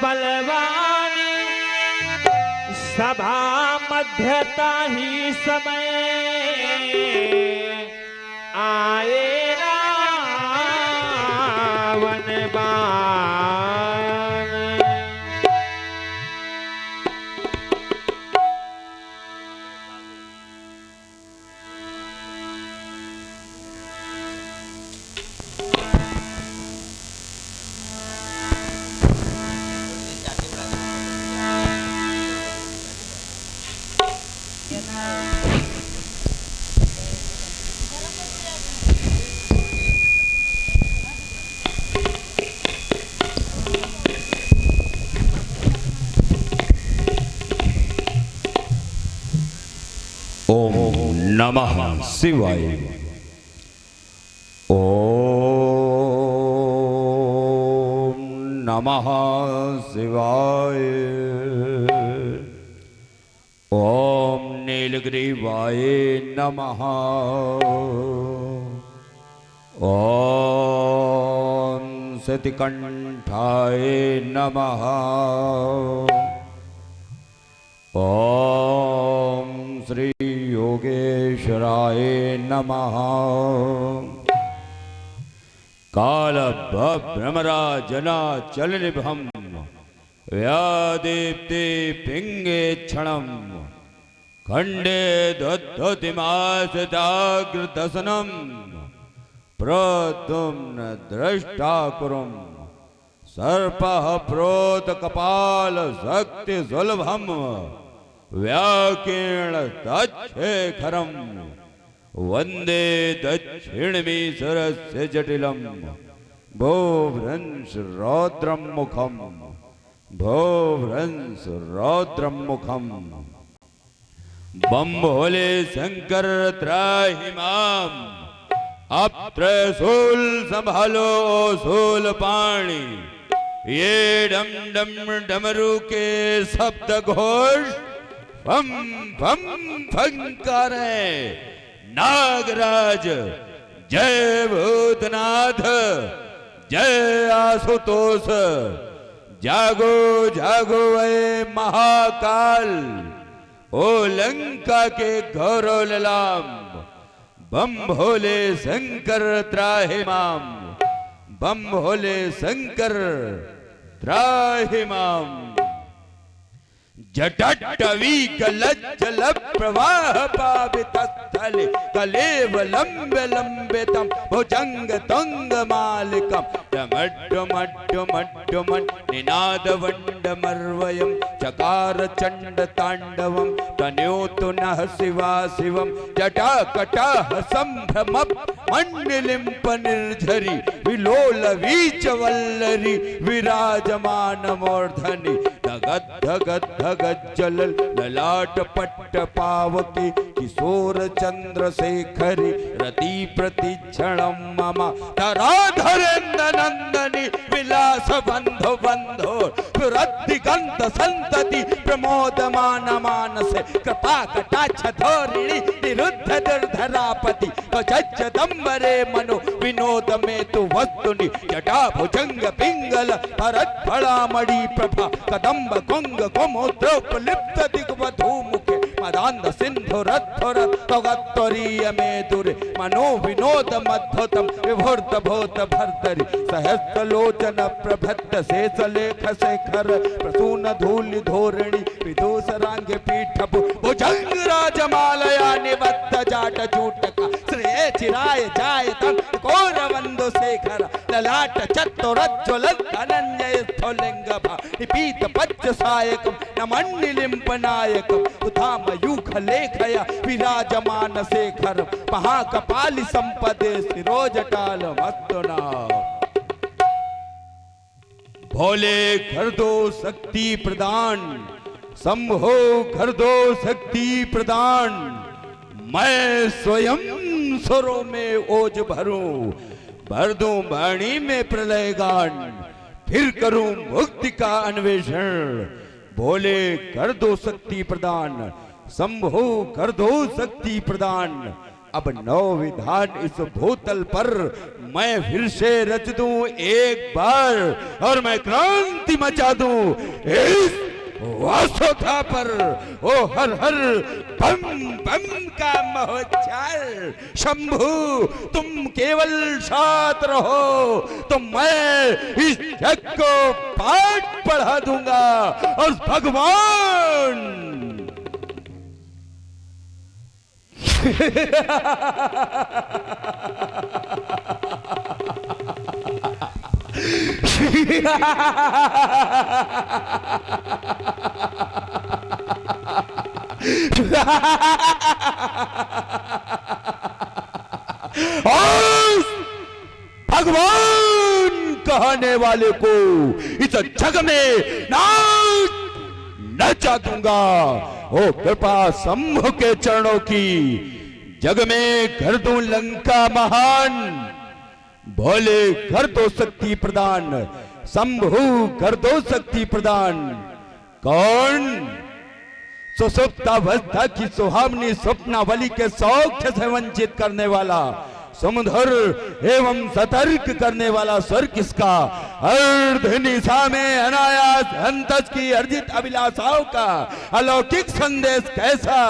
बलवान सभा मध्यता ही समय आए रावण बाण। ओम नमः शिवाय। ओम नमः शिवाय। ओम नीलग्रीवाय नमः। ओम सतिकंठाय नमः। ओम श्री योगेश्वराय नमः। कालभ्रमराजनाचलनिभं व्यादीप्ति पिंगे क्षणं खंडे दधतिमासदाग्रदशनं प्रद्युम्न द्रष्टाकुरं सर्पः प्रोत कपाल शक्ति सुलभम व्याकीर्ण तच्छेखरम वंदे दक्षिणमीश्वरस्य जटिलम भोभ्रंश रौद्रम मुखम भोभ्रंश रौद्रम मुखम। बम भोले शंकर त्राहि माम अब त्रिशूल संभालो शूल पाणी। ये डम डम डमरू के शब्द घोष फम फम फंकारे। नागराज जय भूतनाथ जय आशुतोष जागो जागो वे महाकाल ओ लंका के गौरव ललाम। बम भोले शंकर त्राहि माम बम भोले शंकर त्राहि माम। जटटवी कलज्जल प्रवाह पावित स्थले कलेव लंबे लंबे तम भुजंग तुंग मालिकम डमड्डमड्डमड्डमन निनाद वंडमर्वयम चकार चंड तांडवम तनयोतु नः शिवा शिवम जटा कटाह संभ्रम मंडलिंप निर्झरी विलोल वीच वल्लरी विराजमान मूर्धनि धगद धगद धगद जलल ललाट पट्ट पावकी किशोर चंद्रशेखरी रति प्रतिक्षणम मम धराधरेन्द्र नंदनी विलास बंधु बंधो रद्दिगंत संतति प्रमोदमान मानसे कृपा कटाक्ष धोरिणी निरुद्ध दुर्धरापति जम्बरे मनो विनोद में तु वस्तुनि जटा भुजंग पिंगल भरत फलामणि प्रभा कदम्ब कुंग कुमोद्रोपलिप्त दिग्वधू मुखे मदान्ध सिंधु रथोर तोगत्तरीय में दुरे मनो विनोद मध्वतम विभूर्त भूत भर्तरि सहस्त्र लोचन प्रभद्द शेष लेख शेखर प्रसून धूलि धोरिणी विदूष रांग पीठ भुजंग राजमालया निबद्ध जाट जूटका श्रेय चिराय जाय तम कौरवंदो शेखर ललाट चतुरज्ज्वल अनन्य स्थोलिंग निपीत पच्च सायकम नमन्निलिंप नायकम उधाम यूख लेखया विराजमान शेखर महाकपालि संपदे शिरोजटाल मस्तुना। भोले कर दो शक्ति प्रदान संभो कर दो शक्ति प्रदान। मैं स्वयं सुरों में ओज भरूं भर दूं वाणी में प्रलय गान फिर करूं मुक्ति का अन्वेषण। भोले कर दो शक्ति प्रदान संभो कर दो शक्ति प्रदान। अब नौ विधान इस भूतल पर मैं फिर से रच दूं एक बार, और मैं क्रांति मचा दूं इस वासोथा पर। ओ हर हर बम बम का महोच्चार। शंभु तुम केवल साथ रहो तो मैं इस जग को पाठ पढ़ा दूंगा। और भगवान भगवान कहने वाले को इस जग में नचा दूंगा। ओ कृपा शंभु के चरणों की, जग में कर दूं लंका महान। भोले कर दो शक्ति प्रदान, शंभु कर दो शक्ति प्रदान। कौन? सुसुप्तावस्था की सुहावनी स्वप्नावली के सौख्य से वंचित करने वाला, समुद्र एवं सतर्क करने वाला स्वर किसका? अर्ध निशा में अनायास अंतस की अर्जित अभिलाषाओं का अलौकिक संदेश कैसा?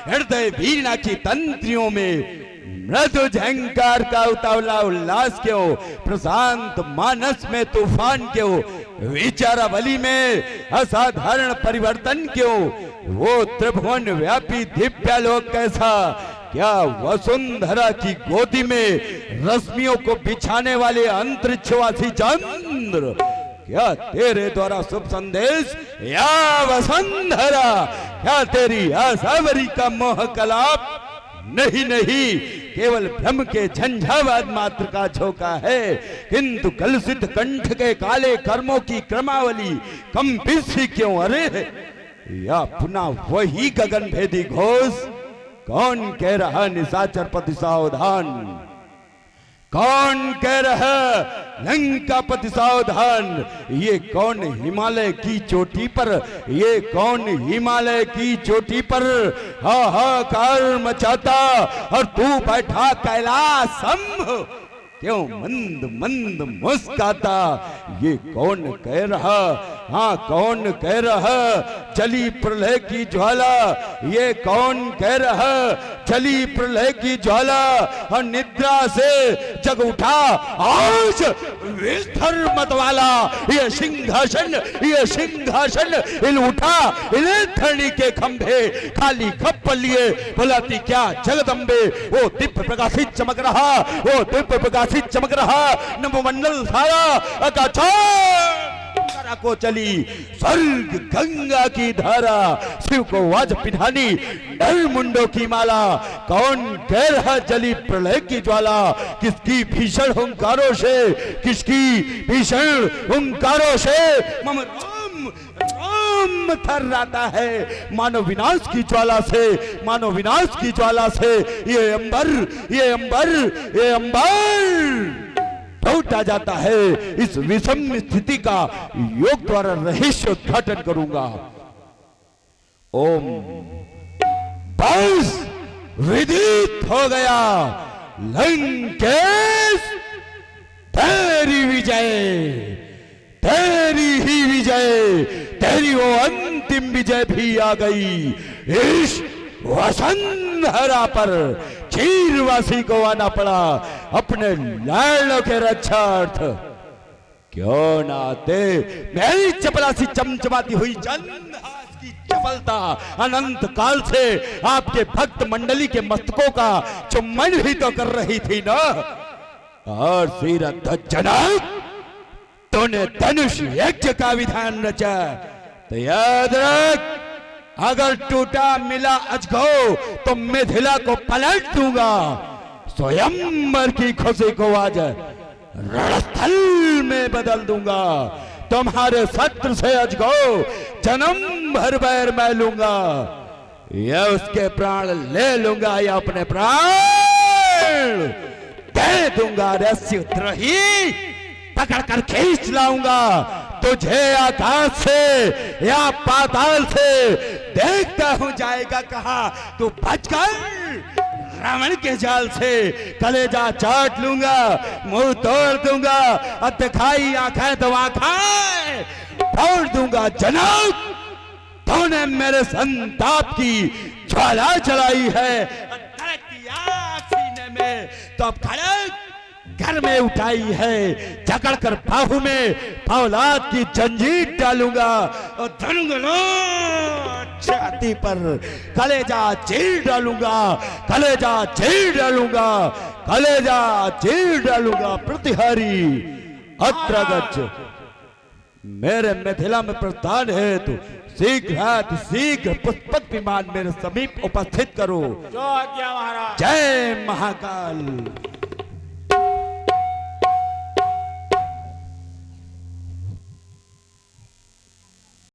हृदय वीणा की तंत्रियों में मृदु झंकार का उतावला उल्लास क्यों? प्रशांत मानस में तूफान क्यों? विचारावली में असाधारण परिवर्तन क्यों? वो त्रिभुवन व्यापी दिव्यालोक कैसा? क्या वसुंधरा की गोदी में रश्मियों को बिछाने वाले अंतरिक्षवासी चंद्र? क्या तेरे द्वारा शुभ संदेश या वसुंधरा? क्या तेरी आसावरी का मोह कलाप? नहीं नहीं, केवल भ्रम के झंझावाद मात्र का झोंका है। किंतु कलुषित कंठ के काले कर्मों की क्रमावली कंपित सी क्यों? अरे या पुनः वही गगन भेदी घोष? कौन कह रहा निशाचर पति सावधान? कौन कह रहा लंकापति सावधान? ये कौन हिमालय की चोटी पर, ये कौन हिमालय की चोटी पर हाहाकार मचाता और तू बैठा कैलाश शंभु क्यों मंद मंद मुस्काता? ये कौन कह रहा? हाँ कौन कह रहा चली प्रलय की ज्वाला? ये कौन कह रहा चली प्रलय की ज्वाला? और निद्रा से जग उठा आज विस्तर मतवाला। ये सिंहासन हिल उठा, हिले धरणी के खंभे खाली खप लिए बुलाती क्या जगदम्बे? वो दिव्य प्रकाशित चमक रहा, वो दिव्य प्रकाशित चमक रहा नवमंडल सारा अकाचार को चली स्वर्ग गंगा की धारा। शिव को वाज पिधानी नर मुंडों की माला। कौन कह रहा जली प्रलय की ज्वाला? किसकी भीषण हुंकारों से, किसकी भीषण हुंकारों से मम राम थर्राता है। मानो विनाश की ज्वाला से, मानो विनाश की ज्वाला से ये अंबर, ये अंबर, ये अंबर टूटा जाता है। इस विषम स्थिति का योग द्वारा रहस्य उद्घाटन करूंगा। ओम बस विदित हो गया, लंकेश तेरी विजय, तेरी ही विजय, तेरी वो अंतिम विजय भी आ गई। इस वसुंधरा पर चीरवासी को आना पड़ा अपने लाड़ों के रक्षार्थ। क्यों ना आते? मेरी चपलासी चमचमाती हुई चंद्रहास की चपलता अनंत काल से आपके भक्त मंडली के मस्तकों का चुम्बन भी तो कर रही थी ना। और सीरत जनक तूने धनुष यज्ञ का विधान रचा, तो याद रख अगर टूटा मिला अजगो तो मिथिला को पलट दूंगा। स्वयंवर की खुशी को आज रणस्थल में बदल दूंगा। तुम्हारे शत्रु से अजगो जन्म भर बैर मैं लूंगा, या उसके प्राण ले लूंगा या अपने प्राण दे दूंगा। रस्यद्रोही पकड़ कर खींच लाऊंगा तुझे आकाश से या पाताल से। देखता हूं जाएगा कहां तू बचकर रावण के जाल से कलेजा चाट लूंगा, मुंह तोड़ दूंगा, अब दिखाई आंखें तो आंखें फोड़ दूंगा। जनाब, तूने मेरे संताप की ज्वाला जलाई है, धड़कती आग सीने में तो अब खड़क घर में उठाई है। जकड़कर बाहू में फौलाद की जंजीर डालूंगा और धनुगलो छाती पर कलेजा चीर डालूंगा, कलेजा चीर डालूंगा, कलेजा चीर डालूंगा। प्रतिहारी अत्रगज मेरे मिथिला में प्रस्थान है, तो शीघ्र पुष्पक विमान मेरे समीप उपस्थित करो। जो आज्ञा महाराज। जय महाकाल।